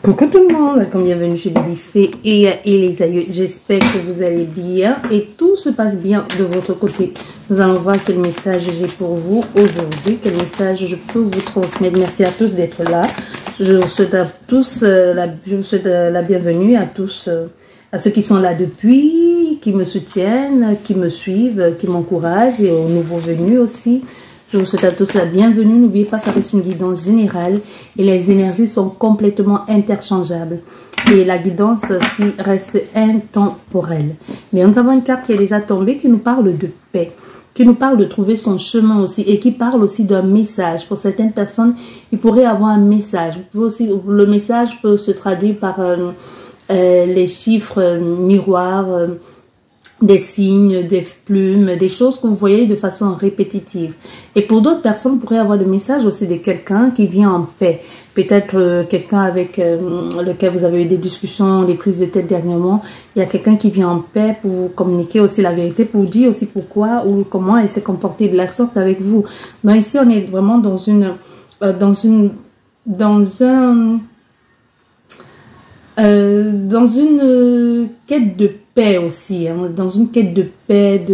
Coucou tout le monde, welcome, bienvenue chez Bélifée et les aïeux. J'espère que vous allez bien et tout se passe bien de votre côté. Nous allons voir quel message j'ai pour vous aujourd'hui, quel message je peux vous transmettre. Merci à tous d'être là. Je vous souhaite à tous la bienvenue à tous, à ceux qui sont là depuis, qui me soutiennent, qui me suivent, qui m'encouragent et aux nouveaux venus aussi. Je vous souhaite à tous la bienvenue. N'oubliez pas, ça reste une guidance générale et les énergies sont complètement interchangeables. Et la guidance aussi reste intemporelle. Mais nous avons une carte qui est déjà tombée qui nous parle de paix, qui nous parle de trouver son chemin aussi et qui parle aussi d'un message. Pour certaines personnes, il pourrait avoir un message. Le message peut se traduire par les chiffres miroirs, des signes, des plumes, des choses que vous voyez de façon répétitive. Et pour d'autres personnes, vous pourrez avoir le message aussi de quelqu'un qui vient en paix. Peut-être quelqu'un avec lequel vous avez eu des discussions, des prises de tête dernièrement. Il y a quelqu'un qui vient en paix pour vous communiquer aussi la vérité, pour vous dire aussi pourquoi ou comment il s'est comporté de la sorte avec vous. Donc ici, on est vraiment dans une quête de paix aussi, hein, dans une quête de paix,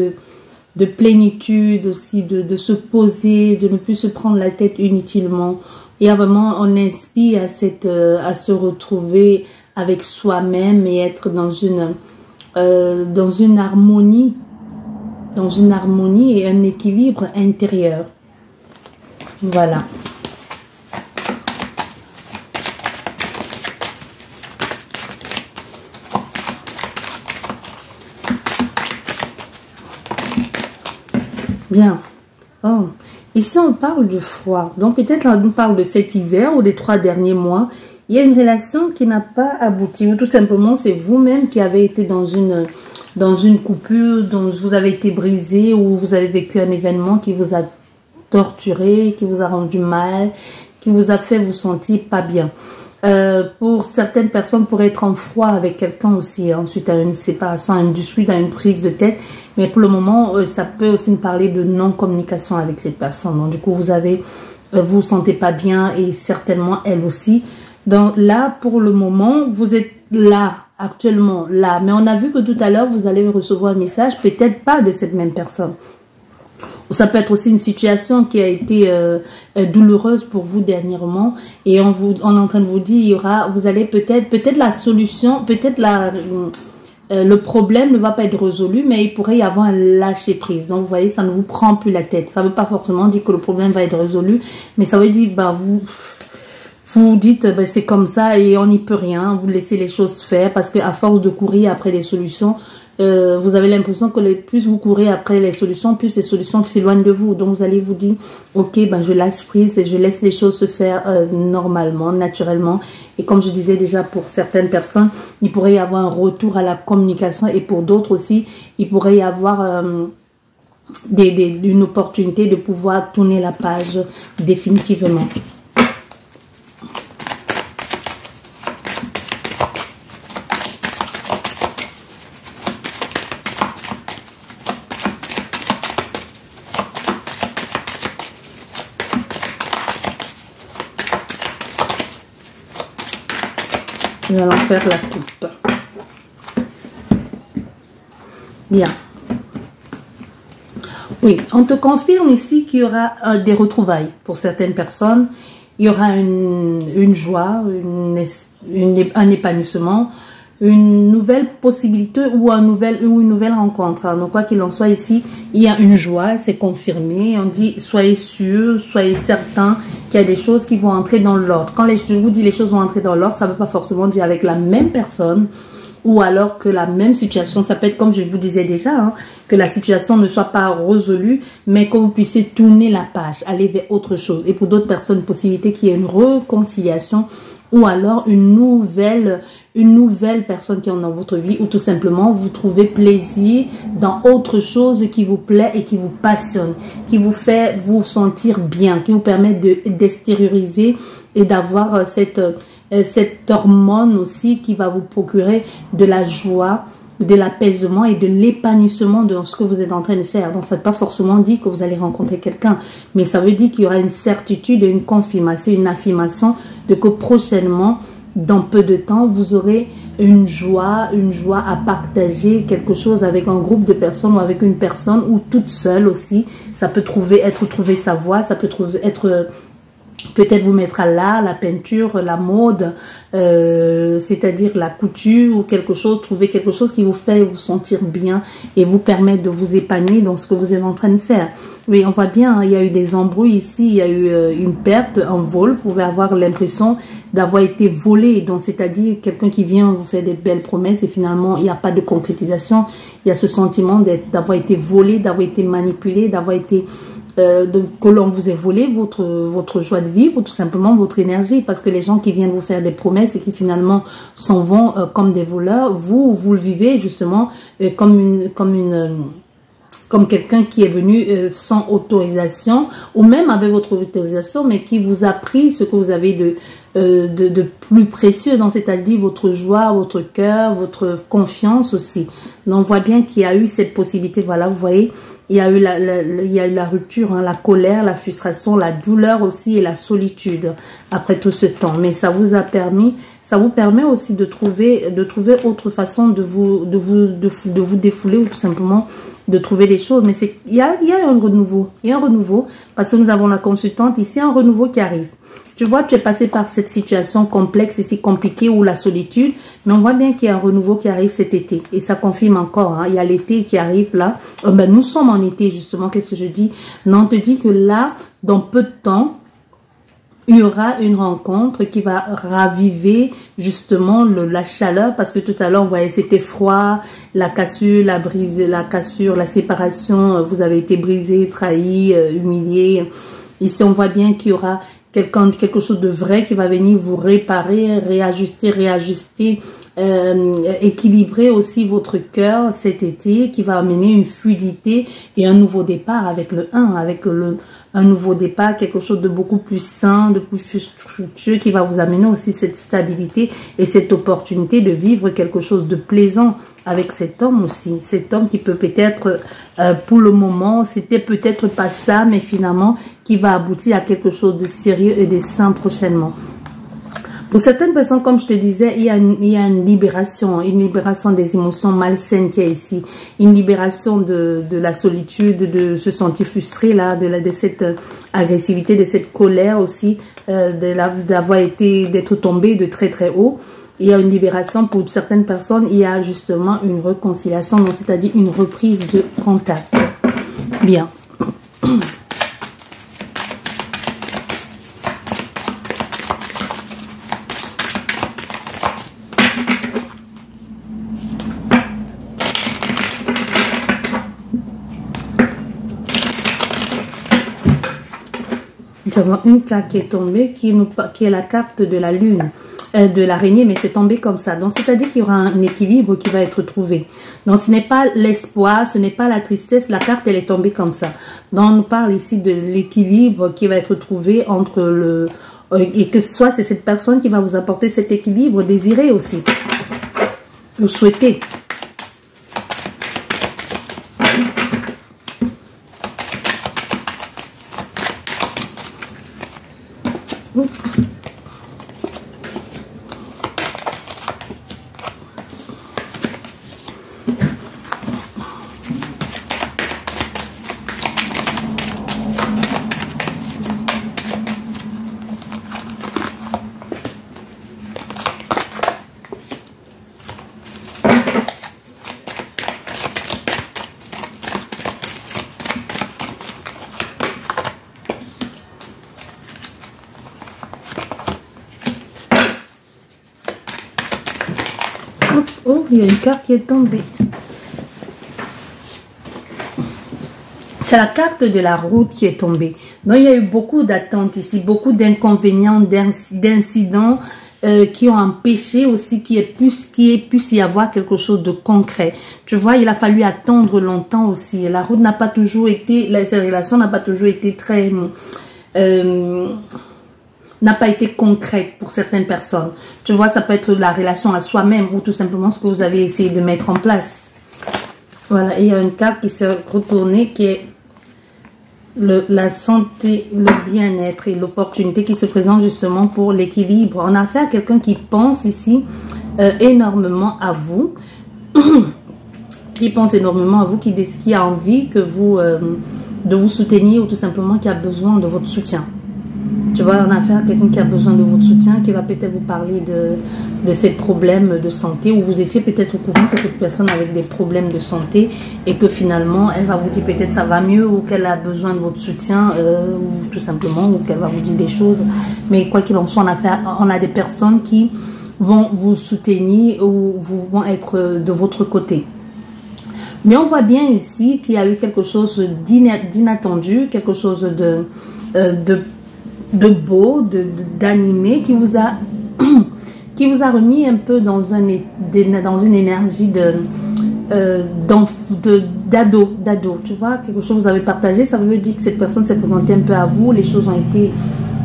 de plénitude aussi, de se poser, de ne plus se prendre la tête inutilement. Et vraiment, on inspire à se retrouver avec soi-même et être dans une harmonie et un équilibre intérieur. Voilà. Bien. Oh. Ici, on parle de froid. Donc, peut-être on nous parle de cet hiver ou des 3 derniers mois. Il y a une relation qui n'a pas abouti. Ou tout simplement, c'est vous-même qui avez été dans une coupure, dont vous avez été brisé, ou vous avez vécu un événement qui vous a torturé, qui vous a rendu mal, qui vous a fait vous sentir pas bien. Pour certaines personnes, pour être en froid avec quelqu'un aussi, ensuite à une séparation, à une dispute, à une prise de tête. Mais pour le moment, ça peut aussi nous parler de non-communication avec cette personne. Donc du coup, vous sentez pas bien et certainement elle aussi. Donc là, pour le moment, vous êtes là, actuellement là. Mais on a vu que tout à l'heure, vous allez recevoir un message, peut-être pas de cette même personne. Ou ça peut être aussi une situation qui a été douloureuse pour vous dernièrement et on est en train de vous dire, vous allez peut-être la solution, peut-être le problème ne va pas être résolu, mais il pourrait y avoir un lâcher prise. Donc vous voyez, ça ne vous prend plus la tête. Ça ne veut pas forcément dire que le problème va être résolu, mais ça veut dire vous dites c'est comme ça et on n'y peut rien. Vous laissez les choses faire parce qu'à force de courir après les solutions, vous avez l'impression que plus vous courez après les solutions, plus les solutions s'éloignent de vous. Donc vous allez vous dire, ok, je lâche prise et je laisse les choses se faire normalement, naturellement. Et comme je disais déjà, pour certaines personnes, il pourrait y avoir un retour à la communication et pour d'autres aussi, il pourrait y avoir une opportunité de pouvoir tourner la page définitivement. Nous allons faire la coupe. Bien. Oui, on te confirme ici qu'il y aura des retrouvailles pour certaines personnes. Il y aura une joie, un épanouissement, une nouvelle possibilité ou une nouvelle rencontre. Donc quoi qu'il en soit ici, il y a une joie, c'est confirmé. On dit soyez sûrs, soyez certains qu'il y a des choses qui vont entrer dans l'ordre. Quand je vous dis les choses vont entrer dans l'ordre, ça ne veut pas forcément dire avec la même personne ou alors que la même situation. Ça peut être comme je vous disais déjà, que la situation ne soit pas résolue, mais que vous puissiez tourner la page, aller vers autre chose. Et pour d'autres personnes, possibilité qu'il y ait une réconciliation ou alors une nouvelle personne qui est dans votre vie ou tout simplement vous trouvez plaisir dans autre chose qui vous plaît et qui vous passionne, qui vous fait vous sentir bien, qui vous permet d'extérioriser et d'avoir cette hormone aussi qui va vous procurer de la joie, de l'apaisement et de l'épanouissement de ce que vous êtes en train de faire. Donc, ça ne veut pas forcément dire que vous allez rencontrer quelqu'un, mais ça veut dire qu'il y aura une certitude, une confirmation, une affirmation de que prochainement, dans peu de temps, vous aurez une joie à partager quelque chose avec un groupe de personnes ou avec une personne ou toute seule aussi. Ça peut trouver sa voie, ça peut être peut-être vous mettre à l'art, la peinture, la mode, c'est-à-dire la couture ou quelque chose, trouver quelque chose qui vous fait vous sentir bien et vous permet de vous épanouir dans ce que vous êtes en train de faire. Oui, on voit bien, hein, il y a eu des embrouilles ici, il y a eu une perte, un vol, vous pouvez avoir l'impression d'avoir été volé, donc c'est-à-dire quelqu'un qui vient vous faire des belles promesses et finalement il n'y a pas de concrétisation, il y a ce sentiment d'avoir été volé, d'avoir été manipulé, d'avoir été... que l'on vous ait volé votre joie de vivre ou tout simplement votre énergie, parce que les gens qui viennent vous faire des promesses et qui finalement s'en vont comme des voleurs, vous le vivez justement comme quelqu'un qui est venu sans autorisation ou même avec votre autorisation, mais qui vous a pris ce que vous avez de plus précieux, c'est-à-dire votre joie, votre cœur, votre confiance aussi. Donc on voit bien qu'il y a eu cette possibilité, voilà, vous voyez, il y a eu la rupture, hein, la colère, la frustration, la douleur aussi et la solitude après tout ce temps. Mais ça vous permet aussi de trouver autre façon de vous défouler ou tout simplement de trouver des choses. Mais il y a un renouveau, parce que nous avons la consultante ici, un renouveau qui arrive. Tu vois, tu es passé par cette situation complexe et si compliquée ou la solitude, mais on voit bien qu'il y a un renouveau qui arrive cet été. Et ça confirme encore, hein, il y a l'été qui arrive là. Nous sommes en été justement, qu'est-ce que je dis? Non, on te dit que là, dans peu de temps, il y aura une rencontre qui va raviver justement la chaleur, parce que tout à l'heure, on voyait c'était froid, la cassure, la séparation, vous avez été brisé, trahi, humilié. Ici, on voit bien qu'il y aura quelque chose de vrai qui va venir vous réparer, réajuster, équilibrer aussi votre cœur cet été, qui va amener une fluidité et un nouveau départ avec le 1, un nouveau départ, quelque chose de beaucoup plus sain, de plus fructueux, qui va vous amener aussi cette stabilité et cette opportunité de vivre quelque chose de plaisant avec cet homme aussi. Cet homme qui peut peut-être, pour le moment, c'était peut-être pas ça, mais finalement, qui va aboutir à quelque chose de sérieux et de sain prochainement. Pour certaines personnes, comme je te disais, il y a une libération des émotions malsaines qu'il y a ici, une libération de la solitude, de se sentir frustré là, de cette agressivité, de cette colère aussi, d'être tombé de très très haut. Il y a une libération pour certaines personnes, il y a justement une réconciliation, c'est-à-dire une reprise de contact. Bien. Nous avons une carte qui est tombée, qui est la carte de la lune, de l'araignée, mais c'est tombé comme ça. Donc, c'est-à-dire qu'il y aura un équilibre qui va être trouvé. Donc, ce n'est pas l'espoir, ce n'est pas la tristesse. La carte, elle est tombée comme ça. Donc, on nous parle ici de l'équilibre qui va être trouvé entre et que soit c'est cette personne qui va vous apporter cet équilibre désiré aussi. Vous souhaitez. Oh, il y a une carte qui est tombée. C'est la carte de la route qui est tombée. Donc, il y a eu beaucoup d'attentes ici, beaucoup d'inconvénients, d'incidents qui ont empêché aussi qu'il puisse y avoir quelque chose de concret. Tu vois, il a fallu attendre longtemps aussi. La route n'a pas toujours été, cette relation n'a pas toujours été très... n'a pas été concrète pour certaines personnes. Tu vois, ça peut être la relation à soi-même ou tout simplement ce que vous avez essayé de mettre en place. Voilà, et il y a une carte qui s'est retournée qui est la santé, le bien-être et l'opportunité qui se présente justement pour l'équilibre. On a affaire à quelqu'un qui pense ici énormément à vous, qui pense énormément à vous, qui a envie que vous, de vous soutenir ou tout simplement qui a besoin de votre soutien. Tu vois, on a affaire à quelqu'un qui a besoin de votre soutien, qui va peut-être vous parler de ses problèmes de santé, ou vous étiez peut-être au courant que cette personne avait des problèmes de santé et que finalement, elle va vous dire peut-être ça va mieux ou qu'elle a besoin de votre soutien, ou tout simplement, ou qu'elle va vous dire des choses. Mais quoi qu'il en soit, on a des personnes qui vont vous soutenir ou vont être de votre côté. Mais on voit bien ici qu'il y a eu quelque chose d'inattendu, quelque chose de beau, d'animé qui vous a remis un peu dans une énergie d'ado, tu vois, quelque chose que vous avez partagé. Ça veut dire que cette personne s'est présentée un peu à vous, les choses ont été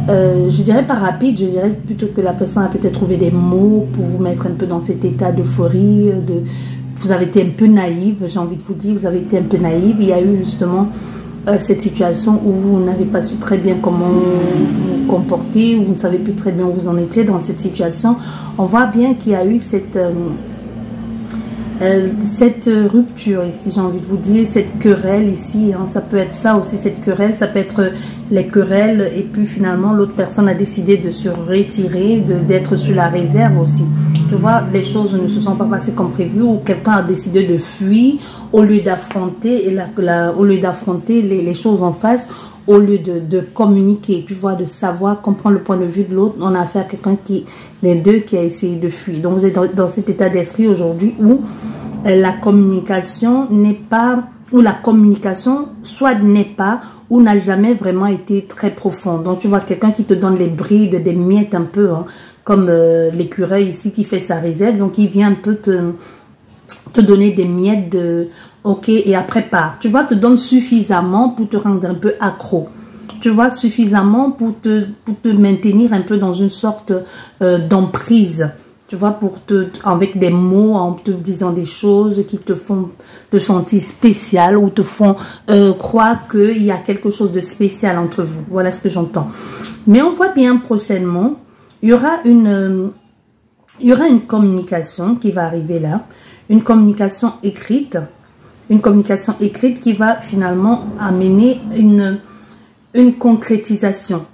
je dirais pas rapide, je dirais plutôt que la personne a peut-être trouvé des mots pour vous mettre un peu dans cet état d'euphorie, vous avez été un peu naïve, j'ai envie de vous dire, vous avez été un peu naïve. Il y a eu justement cette situation où vous n'avez pas su très bien comment vous comporter, où vous ne savez plus très bien où vous en étiez dans cette situation. On voit bien qu'il y a eu cette rupture ici, j'ai envie de vous dire, cette querelle ici, hein, ça peut être ça aussi, cette querelle, ça peut être les querelles et puis finalement l'autre personne a décidé de se retirer, d'être sur la réserve aussi. Tu vois, les choses ne se sont pas passées comme prévu ou quelqu'un a décidé de fuir au lieu d'affronter les choses en face, au lieu de communiquer, tu vois, de savoir, comprendre le point de vue de l'autre. On a affaire à quelqu'un des deux qui a essayé de fuir. Donc vous êtes dans cet état d'esprit aujourd'hui où la communication n'est pas, ou la communication soit n'est pas, ou n'a jamais vraiment été très profonde. Donc tu vois quelqu'un qui te donne les brides, des miettes un peu, hein, comme l'écureuil ici qui fait sa réserve. Donc il vient un peu te donner des miettes de ok et après part. Tu vois, te donne suffisamment pour te rendre un peu accro. Tu vois, suffisamment pour te maintenir un peu dans une sorte d'emprise. Tu vois, avec des mots, en te disant des choses qui te font te sentir spécial ou te font croire qu'il y a quelque chose de spécial entre vous. Voilà ce que j'entends. Mais on voit bien prochainement, il y aura une communication qui va arriver là. Une communication écrite qui va finalement amener une concrétisation.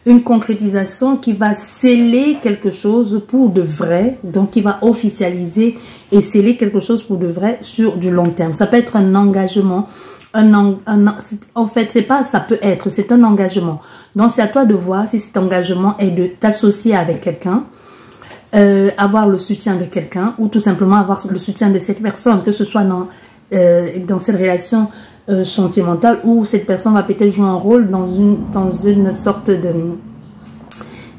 Une concrétisation qui va sceller quelque chose pour de vrai, donc qui va officialiser et sceller quelque chose pour de vrai sur du long terme. Ça peut être un engagement, en fait, c'est pas ça peut être, c'est un engagement. Donc c'est à toi de voir si cet engagement est de t'associer avec quelqu'un, avoir le soutien de quelqu'un ou tout simplement avoir le soutien de cette personne, que ce soit dans cette relation sentimentale où cette personne va peut-être jouer un rôle dans une sorte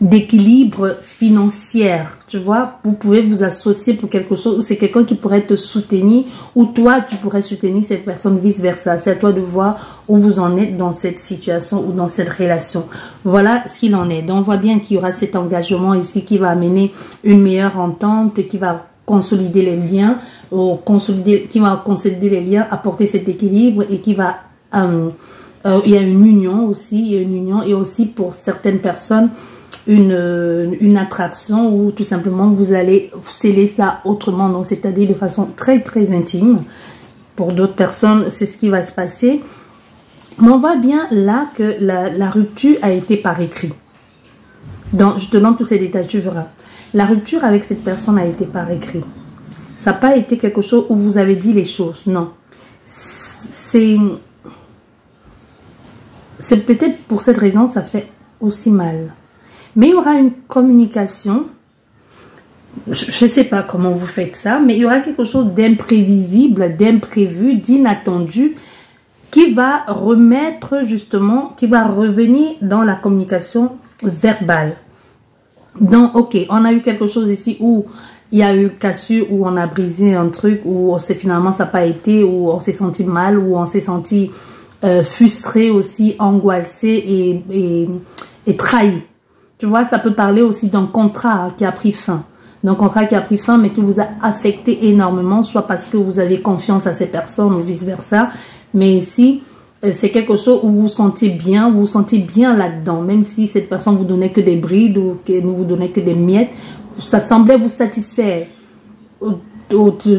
d'équilibre financier. Tu vois, vous pouvez vous associer pour quelque chose ou c'est quelqu'un qui pourrait te soutenir ou toi tu pourrais soutenir cette personne, vice versa. C'est à toi de voir où vous en êtes dans cette situation ou dans cette relation. Voilà ce qu'il en est. Donc on voit bien qu'il y aura cet engagement ici qui va amener une meilleure entente, qui va consolider les liens, apporter cet équilibre et qui va il y a une union aussi, et aussi pour certaines personnes une attraction ou tout simplement vous allez sceller ça autrement, donc c'est-à-dire de façon très très intime. Pour d'autres personnes c'est ce qui va se passer, mais on voit bien là que la rupture a été par écrit. Donc je te donne tous ces détails, tu verras. La rupture avec cette personne a été par écrit. Ça n'a pas été quelque chose où vous avez dit les choses, non. C'est peut-être pour cette raison, ça fait aussi mal. Mais il y aura une communication. Je ne sais pas comment vous faites ça, mais il y aura quelque chose d'imprévisible, d'imprévu, d'inattendu qui va remettre justement, qui va revenir dans la communication verbale. Donc, ok, on a eu quelque chose ici où il y a eu cassure, où on a brisé un truc, où finalement ça n'a pas été, où on s'est senti mal, où on s'est senti frustré aussi, angoissé et trahi. Tu vois, ça peut parler aussi d'un contrat qui a pris fin. D'un contrat qui a pris fin, mais qui vous a affecté énormément, soit parce que vous avez confiance à ces personnes ou vice-versa. Mais ici, c'est quelque chose où vous vous sentez bien là-dedans, même si cette personne vous donnait que des brides ou ne vous donnait que des miettes, ça semblait vous satisfaire.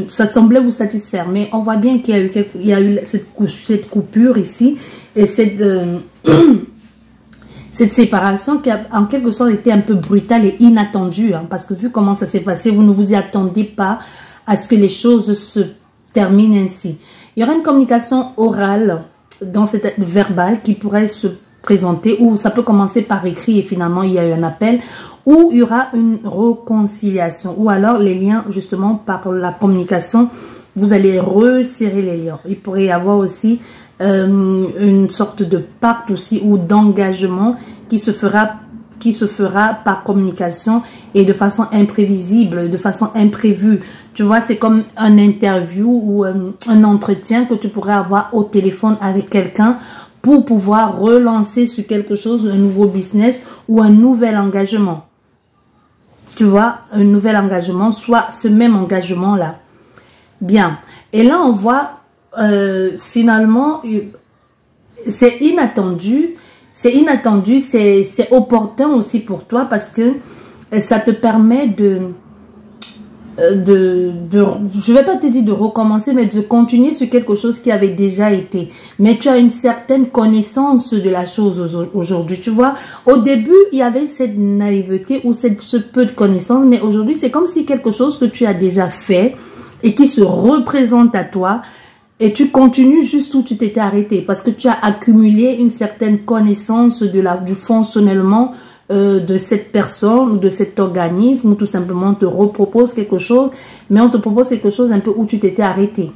Ça semblait vous satisfaire, mais on voit bien qu'il y a eu cette coupure ici et cette séparation qui a en quelque sorte été un peu brutale et inattendue, hein, parce que vu comment ça s'est passé, vous ne vous y attendiez pas à ce que les choses se terminent ainsi. Il y aura une communication orale dans cette verbale qui pourrait se présenter, ou ça peut commencer par écrit et finalement il y a eu un appel, ou il y aura une réconciliation, ou alors les liens justement par la communication, vous allez resserrer les liens. Il pourrait y avoir aussi une sorte de pacte aussi ou d'engagement qui se fera par communication et de façon imprévisible, de façon imprévue. Tu vois, c'est comme un interview ou un entretien que tu pourrais avoir au téléphone avec quelqu'un pour pouvoir relancer sur quelque chose, un nouveau business ou un nouvel engagement. Tu vois, un nouvel engagement, soit ce même engagement-là. Bien. Et là, on voit finalement, c'est inattendu, c'est opportun aussi pour toi parce que ça te permet je vais pas te dire de recommencer, mais de continuer sur quelque chose qui avait déjà été. Mais tu as une certaine connaissance de la chose aujourd'hui, tu vois. Au début, il y avait cette naïveté ou ce peu de connaissance, mais aujourd'hui, c'est comme si quelque chose que tu as déjà fait et qui se représente à toi, et tu continues juste où tu t'étais arrêté parce que tu as accumulé une certaine connaissance du fonctionnement de cette personne ou de cet organisme, ou tout simplement on te repropose quelque chose, mais on te propose quelque chose un peu où tu t'étais arrêté,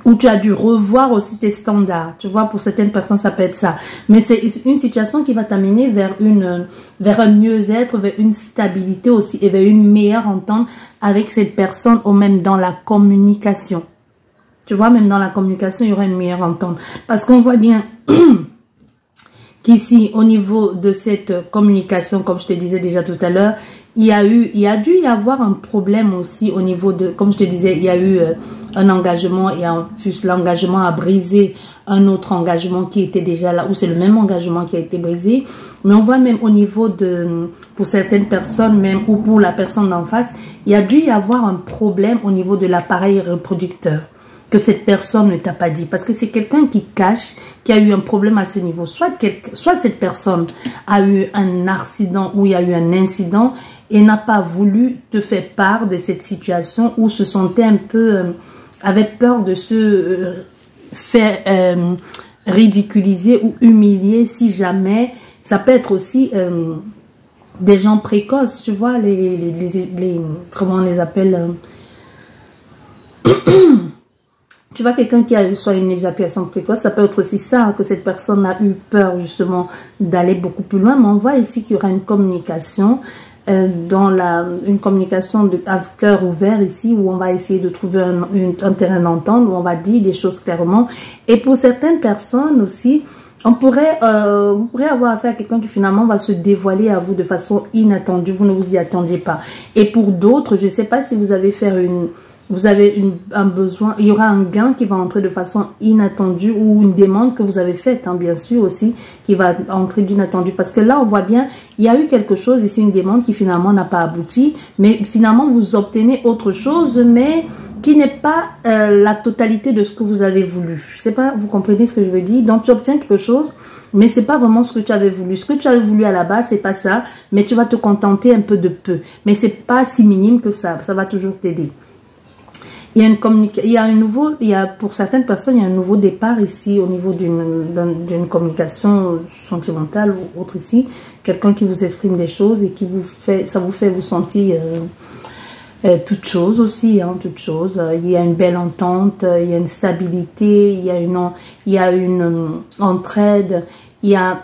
où tu as dû revoir aussi tes standards. Tu vois, pour certaines personnes, ça peut être ça. Mais c'est une situation qui va t'amener vers un mieux-être, vers une stabilité aussi et vers une meilleure entente avec cette personne, ou même dans la communication. Tu vois, même dans la communication, il y aura une meilleure entente. Parce qu'on voit bien qu'ici, au niveau de cette communication, comme je te disais déjà tout à l'heure, il y a dû y avoir un problème aussi au niveau de, comme je te disais, il y a eu un engagement et en plus l'engagement a brisé un autre engagement qui était déjà là, ou c'est le même engagement qui a été brisé. Mais on voit même au niveau pour certaines personnes, même ou pour la personne d'en face, il y a dû y avoir un problème au niveau de l'appareil reproducteur que cette personne ne t'a pas dit, parce que c'est quelqu'un qui cache, qui a eu un problème à ce niveau. Soit cette personne a eu un accident ou il y a eu un incident et n'a pas voulu te faire part de cette situation, ou se sentait un peu, avait peur de se faire ridiculiser ou humilier si jamais. Ça peut être aussi des gens précoces, tu vois, comment on les appelle tu vois, quelqu'un qui a eu soit une éjaculation précoce, ça peut être aussi ça, que cette personne a eu peur justement d'aller beaucoup plus loin. Mais on voit ici qu'il y aura une communication, une communication à cœur ouvert ici, où on va essayer de trouver un terrain d'entente, où on va dire des choses clairement. Et pour certaines personnes aussi, vous pourrez avoir affaire à quelqu'un qui finalement va se dévoiler à vous de façon inattendue. Vous ne vous y attendiez pas. Et pour d'autres, je ne sais pas si vous avez un besoin, il y aura un gain qui va entrer de façon inattendue, ou une demande que vous avez faite, hein, bien sûr aussi, qui va entrer d'inattendu. Parce que là, on voit bien, il y a eu quelque chose ici, une demande qui finalement n'a pas abouti, mais finalement vous obtenez autre chose, mais qui n'est pas la totalité de ce que vous avez voulu. Je sais pas, vous comprenez ce que je veux dire? Donc tu obtiens quelque chose, mais c'est pas vraiment ce que tu avais voulu. Ce que tu avais voulu à la base, c'est pas ça, mais tu vas te contenter un peu de peu. Mais c'est pas si minime que ça va toujours t'aider. Pour certaines personnes, il y a un nouveau départ ici au niveau d'une communication sentimentale ou autre ici. Quelqu'un qui vous exprime des choses et ça vous fait vous sentir toute chose aussi, hein, toute chose. Il y a une belle entente, il y a une stabilité, il y a une entraide, il y a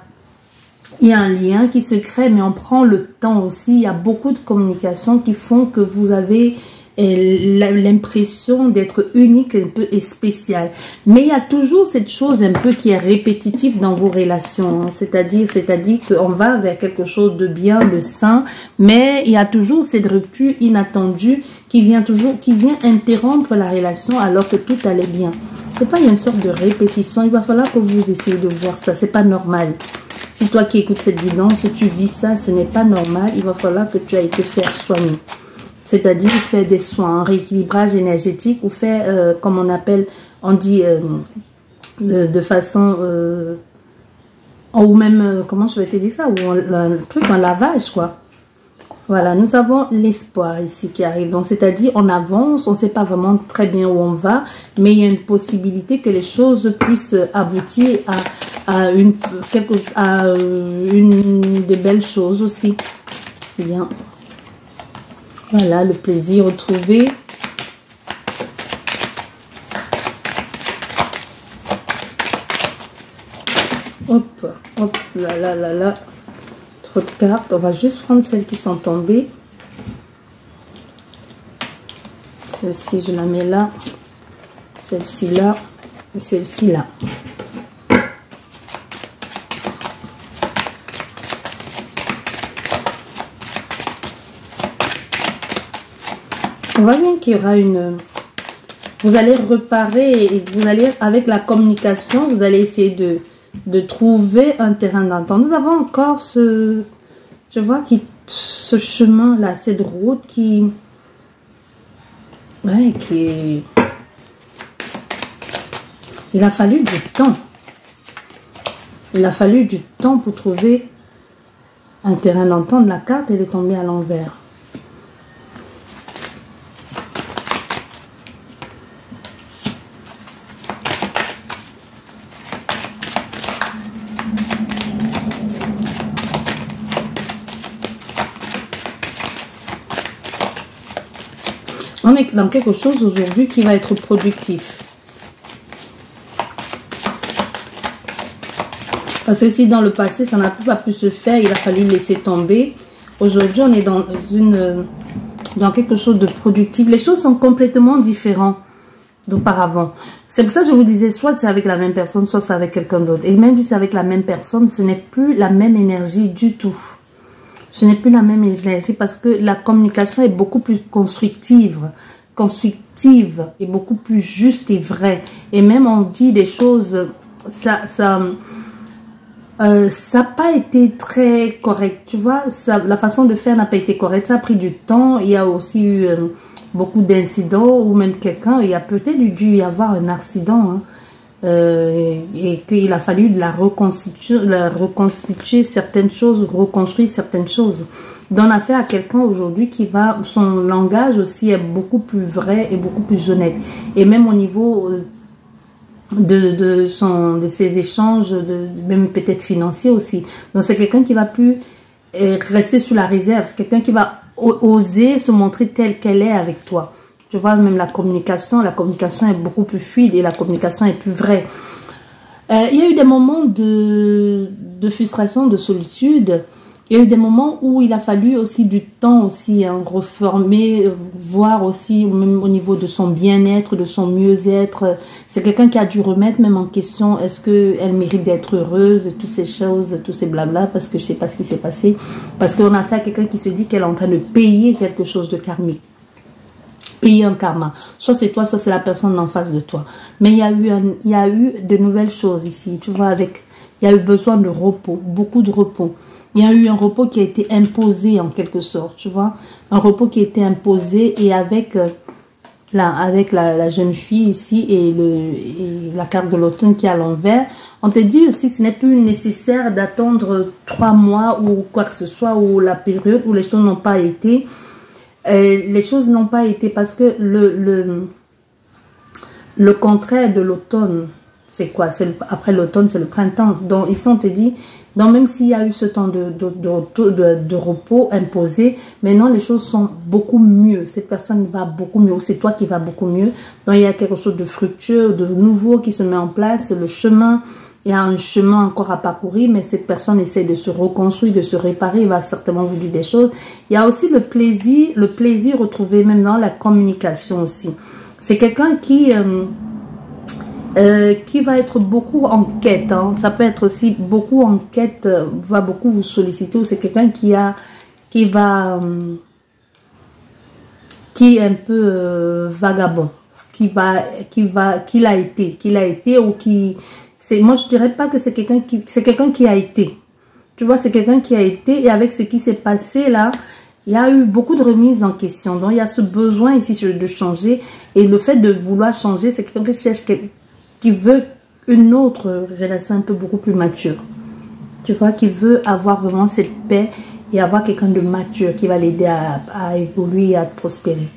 un lien qui se crée, mais on prend le temps aussi. Il y a beaucoup de communications qui font que vous avez l'impression d'être unique un peu et spécial, mais il y a toujours cette chose un peu qui est répétitive dans vos relations, hein. c'est-à-dire qu'on va vers quelque chose de bien, de sain, mais il y a toujours cette rupture inattendue qui vient interrompre la relation alors que tout allait bien. C'est pas une sorte de répétition. Il va falloir que vous essayez de voir ça. C'est pas normal. Si toi qui écoutes cette guidance, tu vis ça, ce n'est pas normal. Il va falloir que tu aies été faire soigner. C'est-à-dire faire des soins, un rééquilibrage énergétique ou faire, comme on appelle, on dit de façon... ou même, comment je vais te dire ça, ou le truc, un lavage, quoi. Voilà, nous avons l'espoir ici qui arrive. Donc, c'est-à-dire, on avance, on ne sait pas vraiment très bien où on va, mais il y a une possibilité que les choses puissent aboutir à une de belles choses aussi. Bien. Voilà, le plaisir retrouvé. Hop, hop, là, là, là, là. Trop de cartes. On va juste prendre celles qui sont tombées. Celle-ci, je la mets là. Celle-ci là. Et celle-ci là. On voit bien qu'il y aura une... Vous allez réparer et vous allez, avec la communication, vous allez essayer de trouver un terrain d'entente. Nous avons encore ce... Je vois ce chemin-là, cette route qui... Ouais, qui... Il a fallu du temps. Il a fallu du temps pour trouver un terrain d'entente. La carte, elle est tombée à l'envers. On est dans quelque chose aujourd'hui qui va être productif. Parce que si dans le passé, ça n'a pas pu se faire, il a fallu laisser tomber. Aujourd'hui, on est dans quelque chose de productif. Les choses sont complètement différentes d'auparavant. C'est pour ça que je vous disais, soit c'est avec la même personne, soit c'est avec quelqu'un d'autre. Et même si c'est avec la même personne, ce n'est plus la même énergie du tout. Ce n'est plus la même énergie parce que la communication est beaucoup plus constructive et beaucoup plus juste et vraie. Et même on dit des choses, ça n'a pas été très correct, tu vois. La façon de faire n'a pas été correcte. Ça a pris du temps. Il y a aussi eu beaucoup d'incidents ou même quelqu'un, il y a peut-être dû y avoir un accident. Hein. Et qu'il a fallu de la reconstituer certaines choses, reconstruire certaines choses. D'en affaire à quelqu'un aujourd'hui qui va, son langage aussi est beaucoup plus vrai et beaucoup plus honnête. Et même au niveau de ses échanges, même peut-être financiers aussi. Donc c'est quelqu'un qui va plus rester sous la réserve. C'est quelqu'un qui va oser se montrer telle qu'elle est avec toi. Tu vois, même la communication est beaucoup plus fluide et la communication est plus vraie. Il y a eu des moments de frustration, de solitude. Il y a eu des moments où il a fallu aussi du temps aussi, hein, reformer, voir aussi même au niveau de son bien-être, de son mieux-être. C'est quelqu'un qui a dû remettre même en question, est-ce qu'elle mérite d'être heureuse, toutes ces choses, tous ces blabla, parce que je ne sais pas ce qui s'est passé. Parce qu'on a fait à quelqu'un qui se dit qu'elle est en train de payer quelque chose de karmique. Payer un karma. Soit c'est toi, soit c'est la personne en face de toi. Mais il y a eu de nouvelles choses ici. Tu vois, il y a eu besoin de repos, beaucoup de repos. Il y a eu un repos qui a été imposé en quelque sorte, tu vois. Un repos qui a été imposé et avec la jeune fille ici et la carte de l'automne qui est à l'envers. On te dit aussi que ce n'est plus nécessaire d'attendre 3 mois ou quoi que ce soit, ou la période où les choses n'ont pas été. Les choses n'ont pas été parce que le contraire de l'automne, c'est quoi? Après l'automne, c'est le printemps. Donc ici, on te dit, donc même s'il y a eu ce temps de repos imposé, maintenant les choses sont beaucoup mieux. Cette personne va beaucoup mieux, c'est toi qui vas beaucoup mieux. Donc il y a quelque chose de fructueux, de nouveau qui se met en place. Le chemin, il y a un chemin encore à parcourir, mais cette personne essaie de se reconstruire, de se réparer, il va certainement vous dire des choses. Il y a aussi le plaisir retrouvé même dans la communication aussi. C'est quelqu'un qui va être beaucoup en quête. Hein. Ça peut être aussi beaucoup en quête, va beaucoup vous solliciter. Ou c'est quelqu'un qui est un peu vagabond. qu'il a été ou qui, moi je dirais pas que c'est quelqu'un qui a été. Tu vois, c'est quelqu'un qui a été, et avec ce qui s'est passé là, il y a eu beaucoup de remises en question. Donc, il y a ce besoin ici de changer. Et le fait de vouloir changer, c'est quelqu'un qui cherche, qui veut une autre relation un peu beaucoup plus mature. Tu vois, qui veut avoir vraiment cette paix et avoir quelqu'un de mature qui va l'aider à évoluer et à prospérer.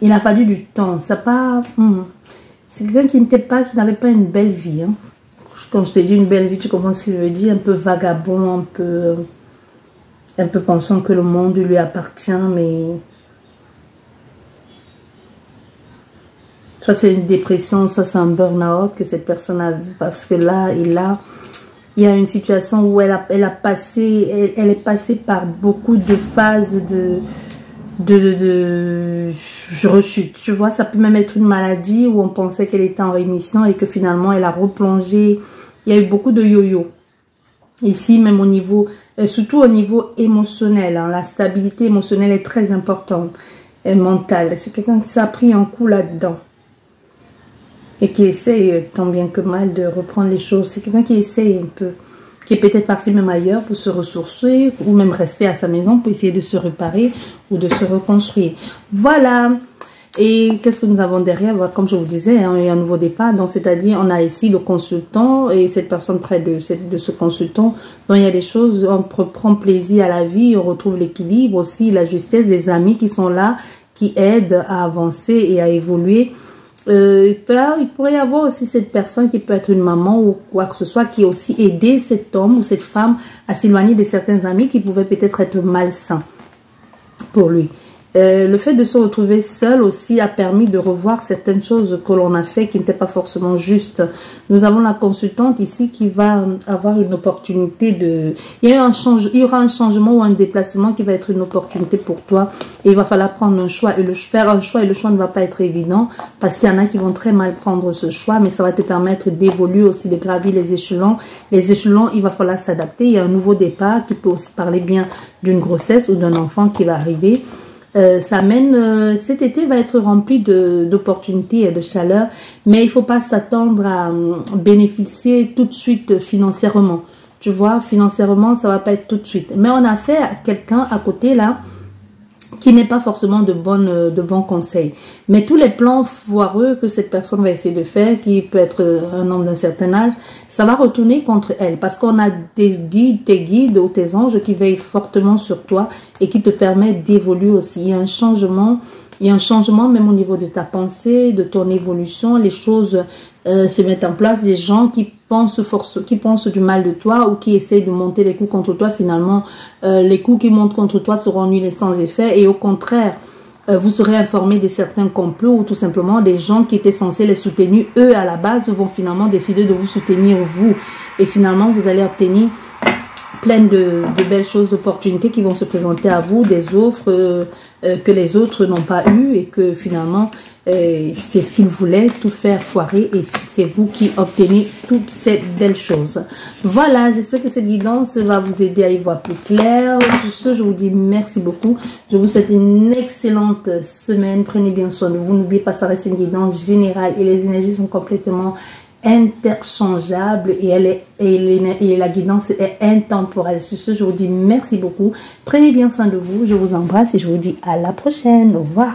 Il a fallu du temps. C'est quelqu'un qui n'avait pas une belle vie. Hein. Quand je te dis une belle vie, tu comprends ce que je veux dire? Un peu vagabond, un peu pensant que le monde lui appartient, mais ça c'est une dépression, ça c'est un burn-out que cette personne a vu, parce que là, il y a une situation où elle est passée par beaucoup de phases de rechute. Tu vois, ça peut même être une maladie où on pensait qu'elle était en rémission et que finalement elle a replongé. Il y a eu beaucoup de yo-yo. Ici, même au niveau, surtout au niveau émotionnel, hein, la stabilité émotionnelle est très importante, et mentale. C'est quelqu'un qui s'est pris un coup là-dedans et qui essaye tant bien que mal de reprendre les choses. C'est quelqu'un qui essaye un peu, qui est peut-être parti même ailleurs pour se ressourcer ou même rester à sa maison pour essayer de se réparer ou de se reconstruire. Voilà. Et qu'est-ce que nous avons derrière? Comme je vous disais, hein, il y a un nouveau départ. Donc, c'est-à-dire, on a ici le consultant et cette personne près de ce consultant. Donc, il y a des choses, on prend plaisir à la vie, on retrouve l'équilibre aussi, la justesse, des amis qui sont là, qui aident à avancer et à évoluer. Il pourrait y avoir aussi cette personne qui peut être une maman ou quoi que ce soit, qui a aussi aidé cet homme ou cette femme à s'éloigner de certains amis qui pouvaient peut-être être malsains pour lui. Le fait de se retrouver seul aussi a permis de revoir certaines choses que l'on a fait qui n'étaient pas forcément justes. Nous avons la consultante ici qui va avoir une opportunité de... Il y aura un changement ou un déplacement qui va être une opportunité pour toi. Et il va falloir prendre un choix. Et faire un choix, et le choix ne va pas être évident parce qu'il y en a qui vont très mal prendre ce choix. Mais ça va te permettre d'évoluer aussi, de gravir les échelons. Les échelons, il va falloir s'adapter. Il y a un nouveau départ qui peut aussi parler bien d'une grossesse ou d'un enfant qui va arriver. Cet été va être rempli d'opportunités et de chaleur, mais il faut pas s'attendre à bénéficier tout de suite financièrement. Tu vois, financièrement, ça va pas être tout de suite. Mais on a fait à quelqu'un à côté là, qui n'est pas forcément de bons conseils. Mais tous les plans foireux que cette personne va essayer de faire, qui peut être un homme d'un certain âge, ça va retourner contre elle. Parce qu'on a tes guides ou tes anges qui veillent fortement sur toi et qui te permettent d'évoluer aussi. Il y a un changement même au niveau de ta pensée, de ton évolution. Les choses se mettent en place. Les gens qui pensent du mal de toi ou qui essayent de monter les coups contre toi, finalement, les coups qui montent contre toi seront nulles sans effet. Et au contraire, vous serez informé de certains complots ou tout simplement des gens qui étaient censés les soutenir. Eux, à la base, vont finalement décider de vous soutenir, vous. Et finalement, vous allez obtenir plein de belles choses, d'opportunités qui vont se présenter à vous, des offres que les autres n'ont pas eues et que finalement, c'est ce qu'ils voulaient, tout faire foirer et c'est vous qui obtenez toutes ces belles choses. Voilà, j'espère que cette guidance va vous aider à y voir plus clair. Sur ce, je vous dis merci beaucoup. Je vous souhaite une excellente semaine. Prenez bien soin de vous. N'oubliez pas, ça reste une guidance générale et les énergies sont complètement interchangeable et la guidance est intemporelle. Sur ce, je vous dis merci beaucoup. Prenez bien soin de vous. Je vous embrasse et je vous dis à la prochaine. Au revoir.